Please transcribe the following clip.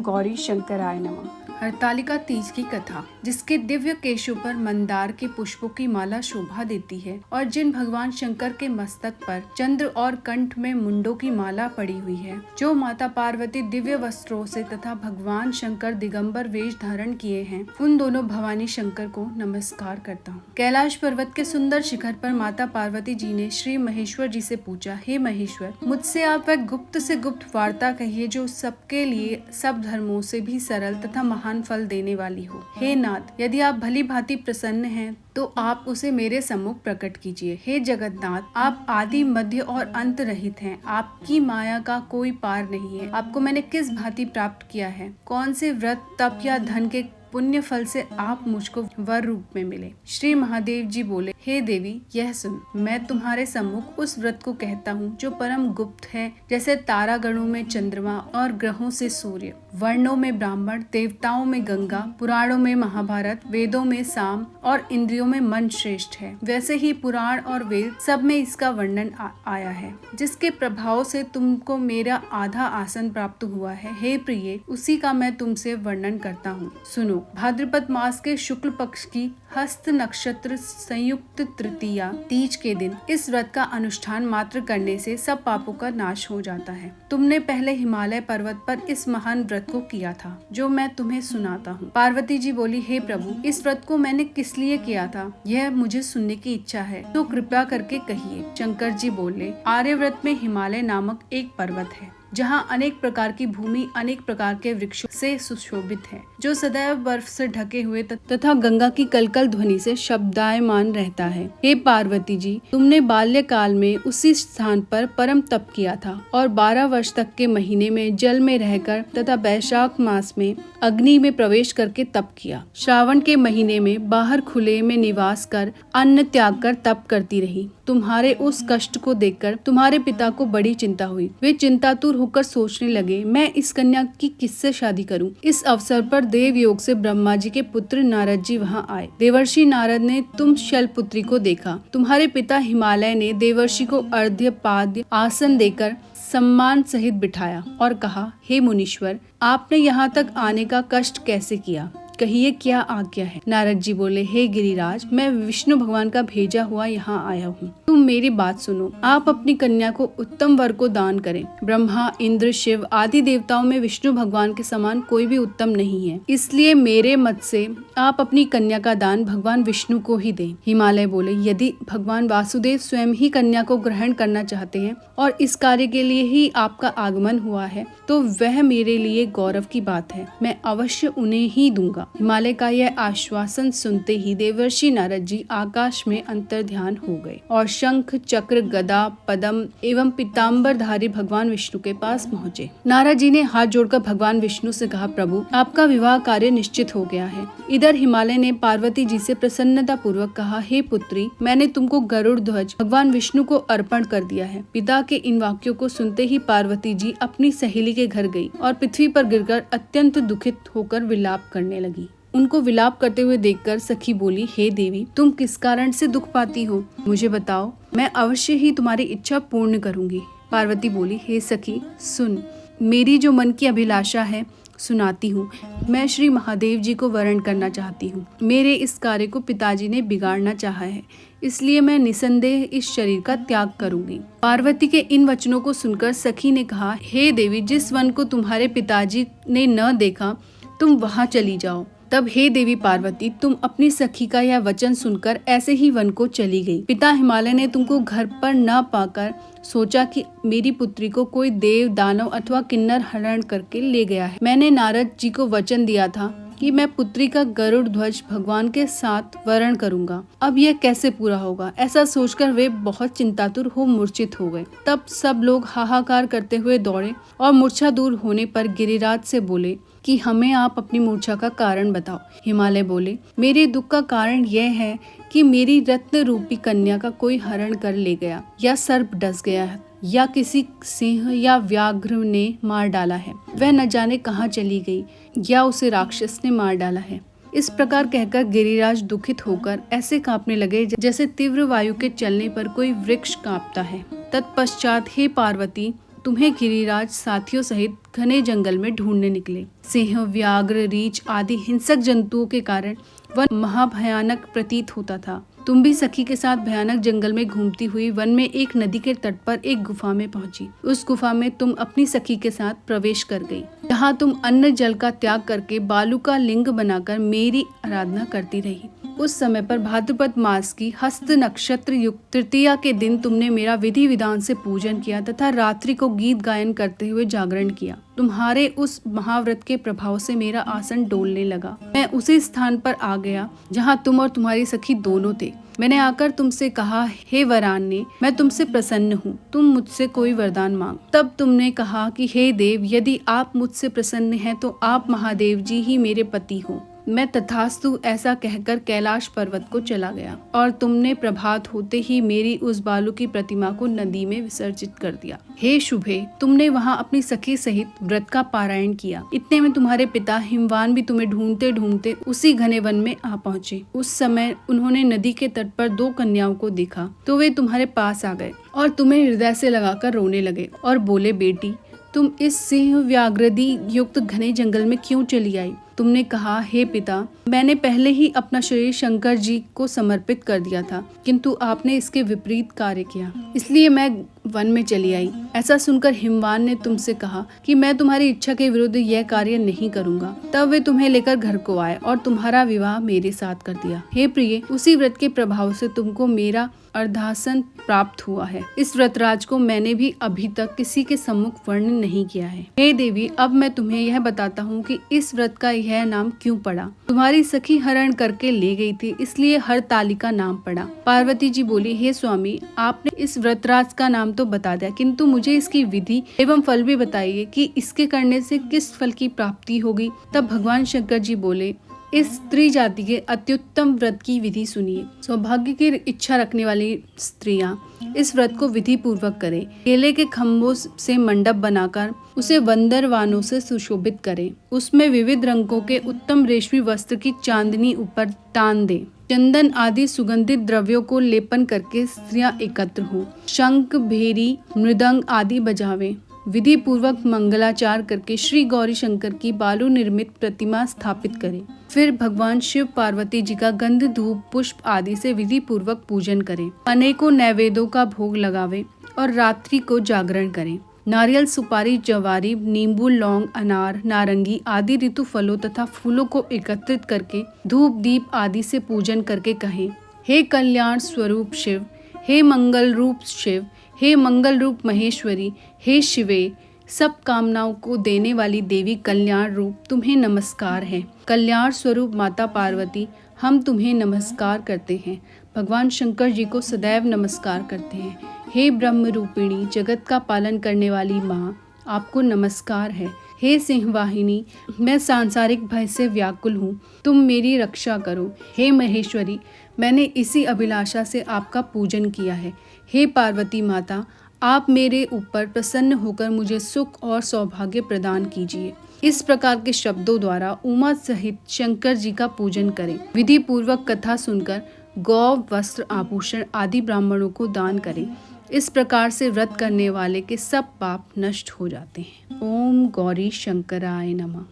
गौरी शंकराय नमः। हरतालिका तीज की कथा, जिसके दिव्य केशों पर मंदार के पुष्पों की माला शोभा देती है और जिन भगवान शंकर के मस्तक पर चंद्र और कंठ में मुंडों की माला पड़ी हुई है, जो माता पार्वती दिव्य वस्त्रों से तथा भगवान शंकर दिगंबर वेश धारण किए हैं, उन दोनों भवानी शंकर को नमस्कार करता हूँ। कैलाश पर्वत के सुंदर शिखर पर माता पार्वती जी ने श्री महेश्वर जी से पूछा, हे महेश्वर, मुझसे आप वह गुप्त से गुप्त वार्ता कहिए जो सबके लिए सब धर्मों से भी सरल तथा महान फल देने वाली हो। हे नाथ, यदि आप भली भांति प्रसन्न हैं तो आप उसे मेरे सम्मुख प्रकट कीजिए। हे जगन्नाथ, आप आदि मध्य और अंत रहित हैं। आपकी माया का कोई पार नहीं है। आपको मैंने किस भांति प्राप्त किया है? कौन से व्रत, तप या धन के पुण्य फल से आप मुझको वर रूप में मिले? श्री महादेव जी बोले, हे देवी, यह सुन, मैं तुम्हारे सम्मुख उस व्रत को कहता हूँ जो परम गुप्त है, जैसे तारागणों में चंद्रमा और ग्रहों से सूर्य, वर्णों में ब्राह्मण, देवताओं में गंगा, पुराणों में महाभारत, वेदों में साम और इंद्रियों में मन श्रेष्ठ है। वैसे ही पुराण और वेद सब में इसका वर्णन आया है, जिसके प्रभाव से तुमको मेरा आधा आसन प्राप्त हुआ है। हे प्रिय, उसी का मैं तुमसे वर्णन करता हूँ। सुनो। भाद्रपद मास के शुक्ल पक्ष की हस्त नक्षत्र संयुक्त तृतीया तीज के दिन इस व्रत का अनुष्ठान मात्र करने से सब पापों का नाश हो जाता है। तुमने पहले हिमालय पर्वत पर इस महान व्रत को किया था, जो मैं तुम्हें सुनाता हूँ। पार्वती जी बोली, हे प्रभु, इस व्रत को मैंने किस लिए किया था, यह मुझे सुनने की इच्छा है, तो कृपया करके कहिए। शंकर जी बोले, आर्यव्रत में हिमालय नामक एक पर्वत है, जहाँ अनेक प्रकार की भूमि अनेक प्रकार के वृक्षों से सुशोभित है, जो सदैव बर्फ से ढके हुए तथा गंगा की कलकल ध्वनि से शब्दायमान रहता है। हे पार्वती जी, तुमने बाल्यकाल में उसी स्थान पर परम तप किया था और 12 वर्ष तक के महीने में जल में रहकर तथा वैशाख मास में अग्नि में प्रवेश करके तप किया। श्रावण के महीने में बाहर खुले में निवास कर अन्न त्याग कर तप करती रही। तुम्हारे उस कष्ट को देखकर तुम्हारे पिता को बड़ी चिंता हुई। वे चिंतातुर होकर सोचने लगे, मैं इस कन्या की किससे शादी करूं? इस अवसर पर देव योग से ब्रह्मा जी के पुत्र नारद जी वहां आए। देवर्षि नारद ने तुम शैलपुत्री को देखा। तुम्हारे पिता हिमालय ने देवर्षि को अर्घ्य पाद्य आसन देकर सम्मान सहित बिठाया और कहा, हे मुनीश्वर, आपने यहाँ तक आने का कष्ट कैसे किया? कहिए, क्या आज्ञा है? नारद जी बोले, हे गिरिराज, मैं विष्णु भगवान का भेजा हुआ यहाँ आया हूँ। तुम मेरी बात सुनो। आप अपनी कन्या को उत्तम वर को दान करें। ब्रह्मा, इंद्र, शिव आदि देवताओं में विष्णु भगवान के समान कोई भी उत्तम नहीं है, इसलिए मेरे मत से आप अपनी कन्या का दान भगवान विष्णु को ही दें। हिमालय बोले, यदि भगवान वासुदेव स्वयं ही कन्या को ग्रहण करना चाहते हैं और इस कार्य के लिए ही आपका आगमन हुआ है, तो वह मेरे लिए गौरव की बात है। मैं अवश्य उन्हें ही दूंगा। हिमालय का यह आश्वासन सुनते ही देवर्षि नारद जी आकाश में अंतर्ध्यान हो गए और शंख, चक्र, गदा, पद्म एवं पीताम्बरधारी भगवान विष्णु के पास पहुँचे। नारद जी ने हाथ जोड़कर भगवान विष्णु से कहा, प्रभु, आपका विवाह कार्य निश्चित हो गया है। इधर हिमालय ने पार्वती जी से प्रसन्नता पूर्वक कहा, हे पुत्री, मैंने तुमको गरुड़ ध्वज भगवान विष्णु को अर्पण कर दिया है। पिता के इन वाक्यों को सुनते ही पार्वती जी अपनी सहेली के घर गई और पृथ्वी पर गिरकर अत्यंत दुखित होकर विलाप करने लगी। उनको विलाप करते हुए देखकर सखी बोली, हे देवी, तुम किस कारण से दुख पाती हो? मुझे बताओ, मैं अवश्य ही तुम्हारी इच्छा पूर्ण करूंगी। पार्वती बोली, हे सखी, सुन, मेरी जो मन की अभिलाषा है सुनाती हूँ। मैं श्री महादेव जी को वरण करना चाहती हूँ। मेरे इस कार्य को पिताजी ने बिगाड़ना चाहा है, इसलिए मैं निसंदेह इस शरीर का त्याग करूंगी। पार्वती के इन वचनों को सुनकर सखी ने कहा, हे देवी, जिस वन को तुम्हारे पिताजी ने न देखा, तुम वहाँ चली जाओ। तब हे देवी पार्वती, तुम अपनी सखी का यह वचन सुनकर ऐसे ही वन को चली गई। पिता हिमालय ने तुमको घर पर न पाकर सोचा कि मेरी पुत्री को कोई देव, दानव अथवा किन्नर हरण करके ले गया है। मैंने नारद जी को वचन दिया था कि मैं पुत्री का गरुड़ ध्वज भगवान के साथ वरण करूंगा। अब यह कैसे पूरा होगा? ऐसा सोचकर वे बहुत चिंतातुर हो मूर्छित हो गए। तब सब लोग हाहाकार करते हुए दौड़े और मूर्छा दूर होने पर गिरिराज से बोले कि हमें आप अपनी मूर्छा का कारण बताओ। हिमालय बोले, मेरे दुख का कारण यह है कि मेरी रत्न रूपी कन्या का कोई हरण कर ले गया, या सर्प डस गया है, या किसी सिंह या व्याघ्र ने मार डाला है। वह न जाने कहाँ चली गई, या उसे राक्षस ने मार डाला है। इस प्रकार कहकर गिरिराज दुखित होकर ऐसे कांपने लगे जैसे तीव्र वायु के चलने पर कोई वृक्ष कांपता है। तत्पश्चात हे पार्वती, तुम्हें गिरिराज साथियों सहित घने जंगल में ढूंढने निकले। सिंह, व्याघ्र, रीछ आदि हिंसक जंतुओं के कारण वन महाभयानक प्रतीत होता था। तुम भी सखी के साथ भयानक जंगल में घूमती हुई वन में एक नदी के तट पर एक गुफा में पहुंची। उस गुफा में तुम अपनी सखी के साथ प्रवेश कर गई, जहाँ तुम अन्न जल का त्याग करके बालू का लिंग बनाकर मेरी आराधना करती रही। उस समय पर भाद्रपद मास की हस्त नक्षत्र युक्त तृतीया के दिन तुमने मेरा विधि विधान से पूजन किया तथा रात्रि को गीत गायन करते हुए जागरण किया। तुम्हारे उस महाव्रत के प्रभाव से मेरा आसन डोलने लगा। मैं उसी स्थान पर आ गया जहाँ तुम और तुम्हारी सखी दोनों थे। मैंने आकर तुमसे कहा, हे वरान्य, मैं तुमसे प्रसन्न हूँ, तुम मुझसे कोई वरदान मांग। तब तुमने कहा कि हे देव, यदि आप मुझसे प्रसन्न हैं तो आप महादेव जी ही मेरे पति हो। मैं तथास्तु ऐसा कहकर कैलाश पर्वत को चला गया और तुमने प्रभात होते ही मेरी उस बालू की प्रतिमा को नदी में विसर्जित कर दिया। हे शुभे, तुमने वहाँ अपनी सखी सहित व्रत का पारायण किया। इतने में तुम्हारे पिता हिमवान भी तुम्हें ढूंढते ढूंढते उसी घने वन में आ पहुँचे। उस समय उन्होंने नदी के तट पर 2 कन्याओं को देखा तो वे तुम्हारे पास आ गए और तुम्हें हृदय से लगाकर रोने लगे और बोले, बेटी, तुम इस सिंह व्याघ्रदि युक्त घने जंगल में क्यों चली आई? तुमने कहा, हे पिता, मैंने पहले ही अपना शरीर शंकर जी को समर्पित कर दिया था, किंतु आपने इसके विपरीत कार्य किया, इसलिए मैं वन में चली आई। ऐसा सुनकर हिमवान ने तुमसे कहा कि मैं तुम्हारी इच्छा के विरुद्ध यह कार्य नहीं करूंगा। तब वे तुम्हें लेकर घर को आए और तुम्हारा विवाह मेरे साथ कर दिया। हे प्रिय, उसी व्रत के प्रभाव से तुमको मेरा अर्धासन प्राप्त हुआ है। इस व्रतराज को मैंने भी अभी तक किसी के सम्मुख वर्णन नहीं किया है। हे देवी, अब मैं तुम्हें यह बताता हूँ कि इस व्रत का यह नाम क्यों पड़ा। तुम्हारी सखी हरण करके ले गई थी, इसलिए हरतालिका नाम पड़ा। पार्वती जी बोली, हे स्वामी, आपने इस व्रतराज का नाम तो बता दिया, किंतु मुझे इसकी विधि एवं फल भी बताइए कि इसके करने से किस फल की प्राप्ति होगी। तब भगवान शंकर जी बोले, इस स्त्री जाति के अत्युत्तम व्रत की विधि सुनिए। सौभाग्य की इच्छा रखने वाली स्त्रियां इस व्रत को विधि पूर्वक करें। केले के खम्भों से मंडप बनाकर उसे बंदरवानों से सुशोभित करें। उसमें विविध रंगों के उत्तम रेशमी वस्त्र की चांदनी ऊपर तान दें। चंदन आदि सुगंधित द्रव्यों को लेपन करके स्त्रियां एकत्र हों। शंख, भेरी, मृदंग आदि बजावें। विधि पूर्वक मंगलाचार करके श्री गौरी शंकर की बालू निर्मित प्रतिमा स्थापित करें। फिर भगवान शिव पार्वती जी का गंध, धूप, पुष्प आदि से विधि पूर्वक पूजन करें। अनेकों नैवेद्यों का भोग लगावें और रात्रि को जागरण करें। नारियल, सुपारी, जवारी, नींबू, लौंग, अनार, नारंगी आदि ऋतु फलों तथा फूलों को एकत्रित करके धूप, दीप आदि से पूजन करके कहें, हे कल्याण स्वरूप शिव, हे मंगल रूप शिव, हे मंगल रूप महेश्वरी, हे शिवे, सब कामनाओं को देने वाली देवी कल्याण रूप, तुम्हें नमस्कार है। कल्याण स्वरूप माता पार्वती, हम तुम्हें नमस्कार करते हैं। भगवान शंकर जी को सदैव नमस्कार करते हैं। हे ब्रह्म रूपिणी, जगत का पालन करने वाली माँ, आपको नमस्कार है। हे सिंहवाहिनी, मैं सांसारिक भय से व्याकुल हूँ, तुम मेरी रक्षा करो। हे महेश्वरी, मैंने इसी अभिलाषा से आपका पूजन किया है। हे पार्वती माता, आप मेरे ऊपर प्रसन्न होकर मुझे सुख और सौभाग्य प्रदान कीजिए। इस प्रकार के शब्दों द्वारा उमा सहित शंकर जी का पूजन करें। विधि पूर्वक कथा सुनकर गौ, वस्त्र, आभूषण आदि ब्राह्मणों को दान करें। इस प्रकार से व्रत करने वाले के सब पाप नष्ट हो जाते हैं। ओम गौरी शंकराय नमः।